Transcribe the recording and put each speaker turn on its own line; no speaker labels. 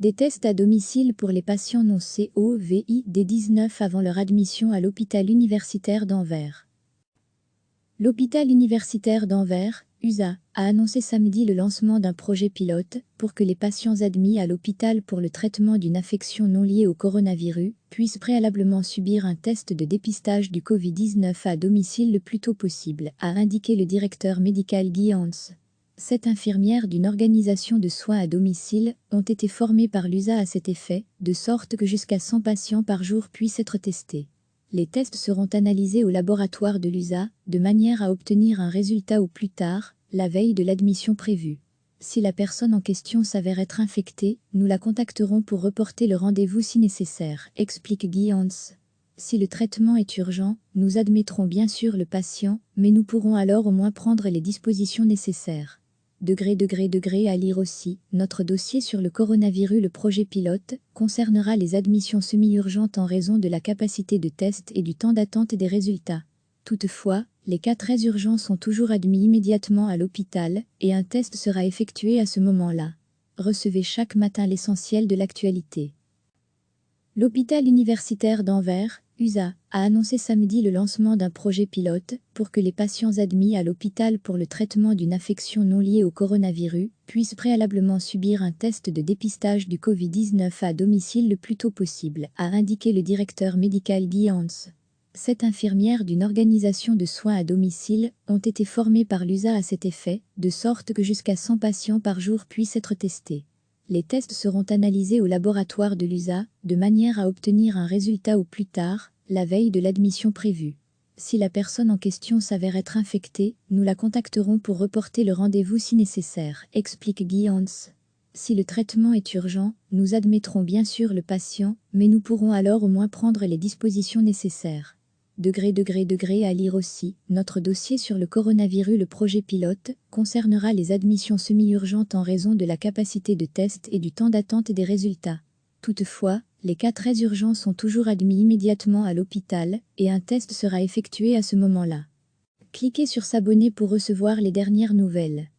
Des tests à domicile pour les patients non Covid-19 avant leur admission à l'hôpital universitaire d'Anvers. L'hôpital universitaire d'Anvers, USA, a annoncé samedi le lancement d'un projet pilote pour que les patients admis à l'hôpital pour le traitement d'une affection non liée au coronavirus puissent préalablement subir un test de dépistage du Covid-19 à domicile le plus tôt possible, a indiqué le directeur médical Guy Hans. 7 infirmières d'une organisation de soins à domicile ont été formées par l'USA à cet effet, de sorte que jusqu'à 100 patients par jour puissent être testés. Les tests seront analysés au laboratoire de l'USA, de manière à obtenir un résultat au plus tard, la veille de l'admission prévue. Si la personne en question s'avère être infectée, nous la contacterons pour reporter le rendez-vous si nécessaire, explique Guy Hans. Si le traitement est urgent, nous admettrons bien sûr le patient, mais nous pourrons alors au moins prendre les dispositions nécessaires. À lire aussi, notre dossier sur le coronavirus. Le projet pilote concernera les admissions semi-urgentes en raison de la capacité de test et du temps d'attente des résultats. Toutefois, les cas très urgents sont toujours admis immédiatement à l'hôpital et un test sera effectué à ce moment-là. Recevez chaque matin l'essentiel de l'actualité. L'hôpital universitaire d'Anvers, USA, a annoncé samedi le lancement d'un projet pilote pour que les patients admis à l'hôpital pour le traitement d'une affection non liée au coronavirus puissent préalablement subir un test de dépistage du Covid-19 à domicile le plus tôt possible, a indiqué le directeur médical Guy Hans. 7 infirmières d'une organisation de soins à domicile ont été formées par l'USA à cet effet, de sorte que jusqu'à 100 patients par jour puissent être testés. Les tests seront analysés au laboratoire de l'USA, de manière à obtenir un résultat au plus tard, la veille de l'admission prévue. Si la personne en question s'avère être infectée, nous la contacterons pour reporter le rendez-vous si nécessaire, explique Guy Hans. Si le traitement est urgent, nous admettrons bien sûr le patient, mais nous pourrons alors au moins prendre les dispositions nécessaires. À lire aussi, notre dossier sur le coronavirus. Le projet pilote concernera les admissions semi-urgentes en raison de la capacité de test et du temps d'attente des résultats. Toutefois, les cas très urgents sont toujours admis immédiatement à l'hôpital et un test sera effectué à ce moment-là. Cliquez sur s'abonner pour recevoir les dernières nouvelles.